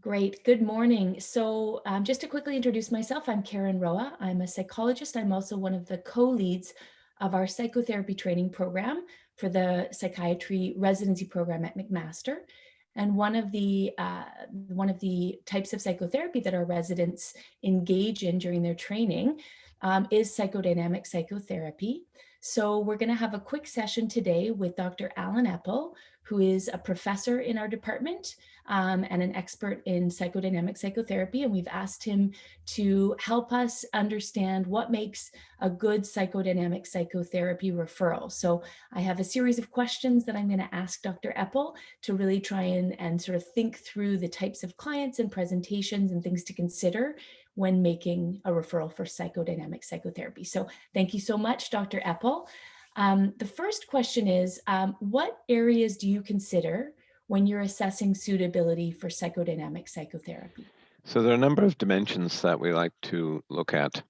Great. Good morning. Just to quickly introduce myself, I'm Karen Roa. I'm a psychologist. I'm also one of the co-leads of our psychotherapy training program for the psychiatry residency program at McMaster. And one of the types of psychotherapy that our residents engage in during their training is psychodynamic psychotherapy. So we're going to have a quick session today with Dr. Alan Eppel, who is a professor in our department and an expert in psychodynamic psychotherapy. And we've asked him to help us understand what makes a good psychodynamic psychotherapy referral. So I have a series of questions that I'm going to ask Dr. Eppel to really try and sort of think through the types of clients and presentations and things to consider when making a referral for psychodynamic psychotherapy. So thank you so much, Dr. Eppel. The first question is, what areas do you consider when you're assessing suitability for psychodynamic psychotherapy? So there are a number of dimensions that we like to look at,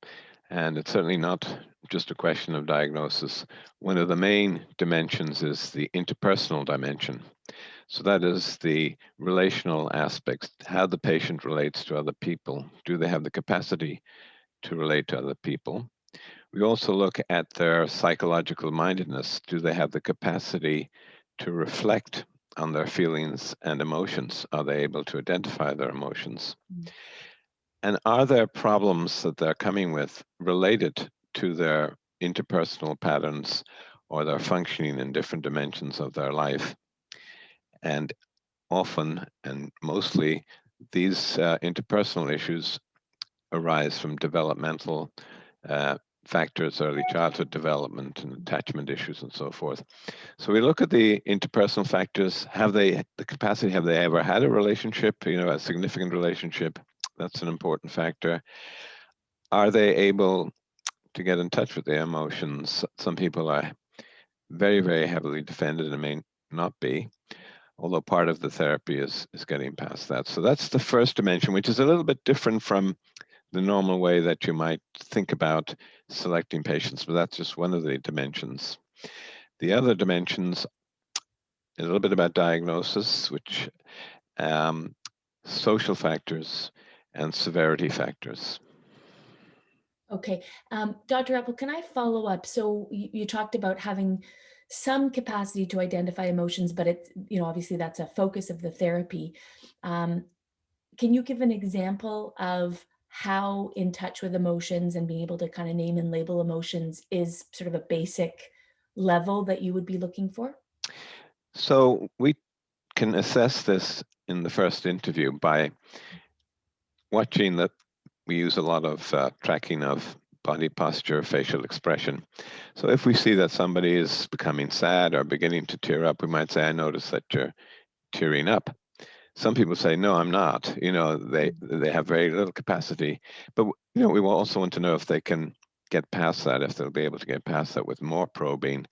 and it's certainly not just a question of diagnosis. One of the main dimensions is the interpersonal dimension. So that is the relational aspects, how the patient relates to other people. Do they have the capacity to relate to other people? We also look at their psychological mindedness. Do they have the capacity to reflect on their feelings and emotions? Are they able to identify their emotions? Mm. And are there problems that they're coming with related to their interpersonal patterns or their functioning in different dimensions of their life? And often and mostly, these interpersonal issues arise from developmental uh, factors, early childhood development and attachment issues and so forth. So we look at the interpersonal factors. Have they the capacity? Have they ever had a relationship, a significant relationship? That's an important factor. Are they able to get in touch with their emotions? Some people are very, very heavily defended and may not be, although part of the therapy is getting past that. So that's the first dimension, which is a little bit different from the normal way that you might think about selecting patients, but that's just one of the dimensions. The other dimensions is a little bit about diagnosis, which um, social factors and severity factors. Okay. Dr. Eppel, can I follow up? So you talked about having some capacity to identify emotions, but obviously that's a focus of the therapy. Um, can you give an example of how in touch with emotions and being able to kind of name and label emotions is sort of a basic level that you would be looking for? So we can assess this in the first interview by watching that we use a lot of tracking of body posture, facial expression. So if we see that somebody is becoming sad or beginning to tear up, we might say, I notice that you're tearing up. Some people say, no, I'm not. They have very little capacity. But we will also want to know if they can get past that, if they'll be able to get past that with more probing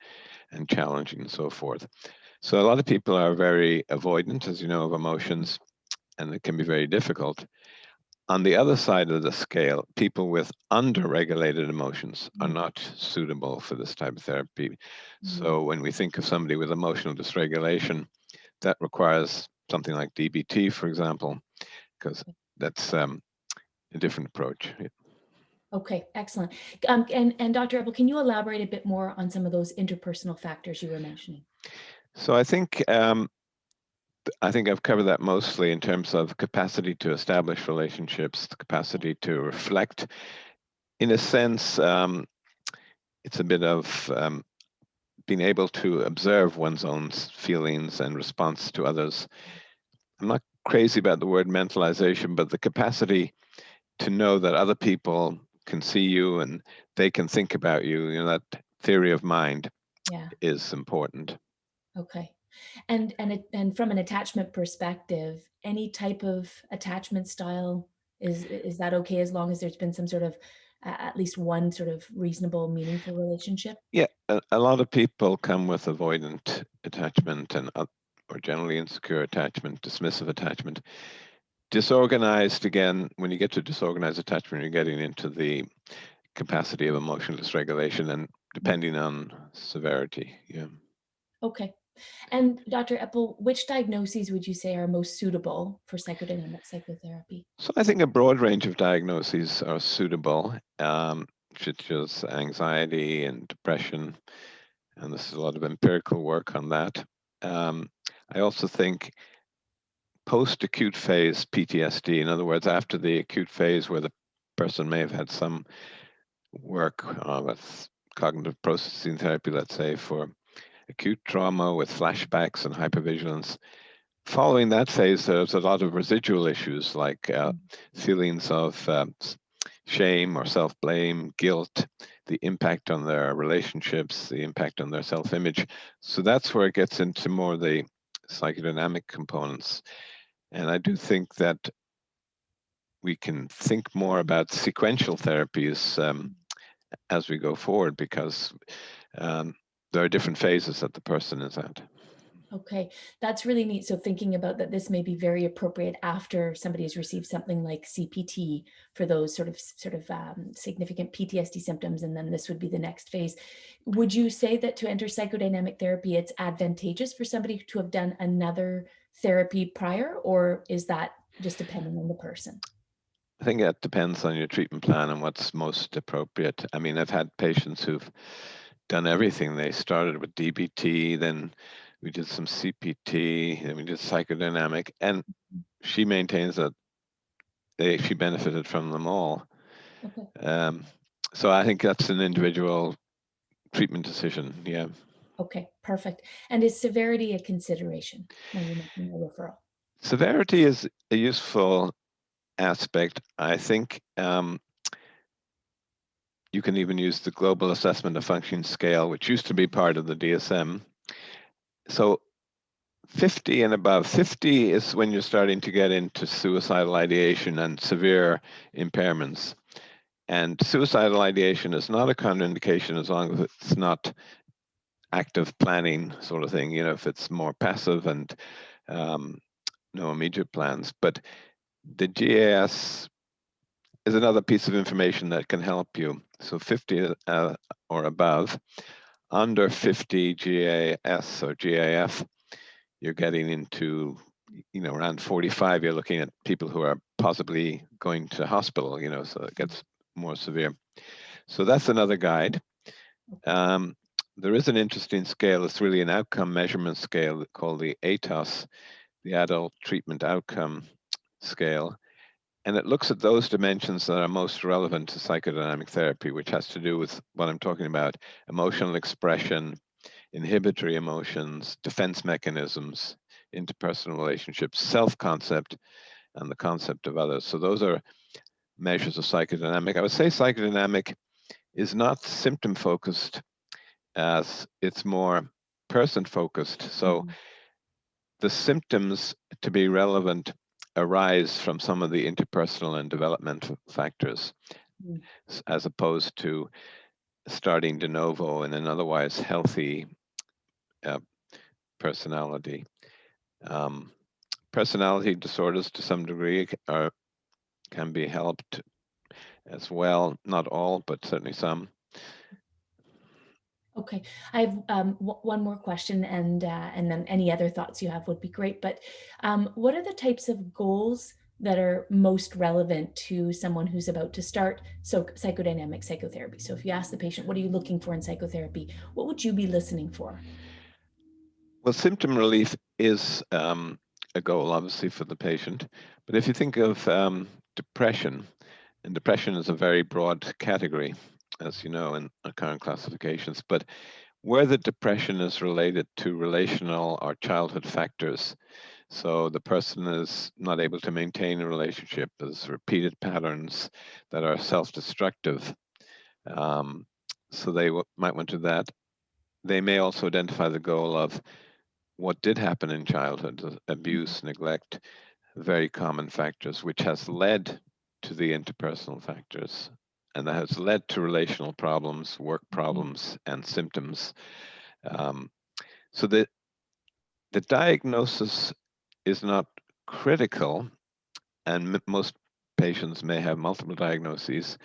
and challenging and so forth. So a lot of people are very avoidant, as you know, of emotions, and it can be very difficult. On the other side of the scale, people with under-regulated emotions are Mm. not suitable for this type of therapy. Mm. So when we think of somebody with emotional dysregulation, that requires something like DBT, for example, because that's a different approach. Okay, excellent. And Dr. Eppel, can you elaborate a bit more on some of those interpersonal factors you were mentioning? So I think I've covered that mostly in terms of capacity to establish relationships, the capacity to reflect. In a sense, it's a bit of being able to observe one's own feelings and response to others. I'm not crazy about the word mentalization, but the capacity to know that other people can see you and they can think about you, that theory of mind Yeah. is important. Okay. And from an attachment perspective, any type of attachment style is that okay as long as there's been some sort of at least one sort of reasonable, meaningful relationship? Yeah, a lot of people come with avoidant attachment and or generally insecure attachment, dismissive attachment. Disorganized, again, when you get to disorganized attachment, you're getting into the capacity of emotional dysregulation and depending on severity. Yeah. Okay. And Dr. Eppel, which diagnoses would you say are most suitable for psychodynamic psychotherapy? So I think a broad range of diagnoses are suitable, such as anxiety and depression, and there's a lot of empirical work on that. I also think post-acute phase PTSD, in other words, after the acute phase where the person may have had some work with cognitive processing therapy, let's say, for acute trauma with flashbacks and hypervigilance. Following that phase, there's a lot of residual issues like feelings of shame or self-blame, guilt, the impact on their relationships, the impact on their self-image. So that's where it gets into more the psychodynamic components. And I do think that we can think more about sequential therapies as we go forward, because there are different phases that the person is at. Okay, that's really neat. So thinking about that, this may be very appropriate after somebody has received something like CPT for those sort of significant PTSD symptoms, and then this would be the next phase. Would you say that to enter psychodynamic therapy, it's advantageous for somebody to have done another therapy prior, or is that just depending on the person? I think that depends on your treatment plan and what's most appropriate. I mean, I've had patients who've done everything. They started with DBT, then we did some CPT, and we did psychodynamic, and she maintains that she benefited from them all. Okay. So I think that's an individual treatment decision. Yeah. Okay, perfect. And is severity a consideration when you're making a referral? Severity is a useful aspect. I think you can even use the Global Assessment of Functioning Scale, which used to be part of the DSM. So 50 and above. 50 is when you're starting to get into suicidal ideation and severe impairments. And suicidal ideation is not a contraindication as long as it's not active planning sort of thing, if it's more passive and no immediate plans. But the GAS is another piece of information that can help you. So 50 or above. Under 50 GAS or GAF, you're getting into, around 45, you're looking at people who are possibly going to hospital, so it gets more severe. So that's another guide. There is an interesting scale. It's really an outcome measurement scale called the ATOS, the Adult Treatment Outcome Scale. And it looks at those dimensions that are most relevant to psychodynamic therapy, which has to do with what I'm talking about: emotional expression, inhibitory emotions, defense mechanisms, interpersonal relationships, self-concept, and the concept of others. So those are measures of psychodynamic. I would say psychodynamic is not symptom-focused, as it's more person-focused. So the symptoms, to be relevant, arise from some of the interpersonal and developmental factors, as opposed to starting de novo in an otherwise healthy personality. Personality disorders, to some degree, can be helped as well. Not all, but certainly some. Okay, I have one more question, and then any other thoughts you have would be great. But what are the types of goals that are most relevant to someone who's about to start psychodynamic psychotherapy? So if you ask the patient, what are you looking for in psychotherapy? What would you be listening for? Well, symptom relief is a goal, obviously, for the patient. But if you think of depression, and depression is a very broad category, as you know, in our current classifications, but where the depression is related to relational or childhood factors. So the person is not able to maintain a relationship. There's repeated patterns that are self-destructive. So they might want to do that. They may also identify the goal of what did happen in childhood: abuse, neglect, very common factors, which has led to the interpersonal factors. And that has led to relational problems, work problems, and symptoms. So the diagnosis is not critical, and most patients may have multiple diagnoses,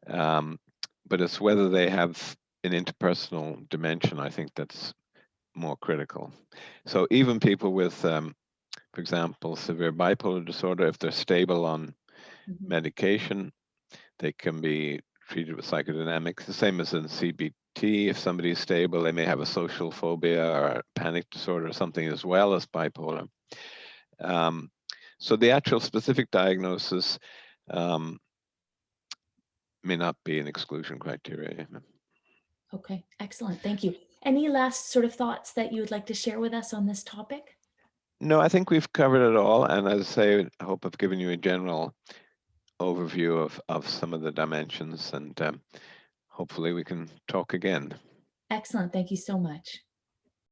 but it's whether they have an interpersonal dimension, I think, that's more critical. So even people with, for example, severe bipolar disorder, if they're stable on Mhm. medication, they can be treated with psychodynamics, the same as in CBT. If somebody is stable, they may have a social phobia or a panic disorder or something as well as bipolar. So the actual specific diagnosis may not be an exclusion criteria. Okay, excellent. Thank you. Any last sort of thoughts that you would like to share with us on this topic? No, I think we've covered it all. And as I say, I hope I've given you a general overview of some of the dimensions, and hopefully we can talk again. Excellent. Thank you so much.